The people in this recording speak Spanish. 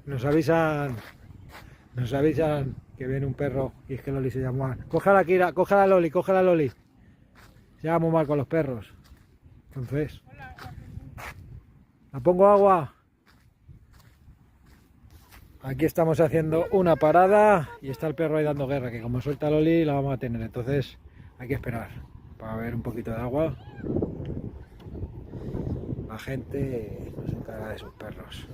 nos avisan que viene un perro y es que Loli se llama mal. Cógela, Kira, cógela Loli, cógela Loli. Se llama muy mal con los perros. Entonces, ¿la pongo agua? Aquí estamos haciendo una parada y está el perro ahí dando guerra, que como suelta Loli la vamos a tener. Entonces hay que esperar para ver un poquito de agua. La gente no se encarga de sus perros.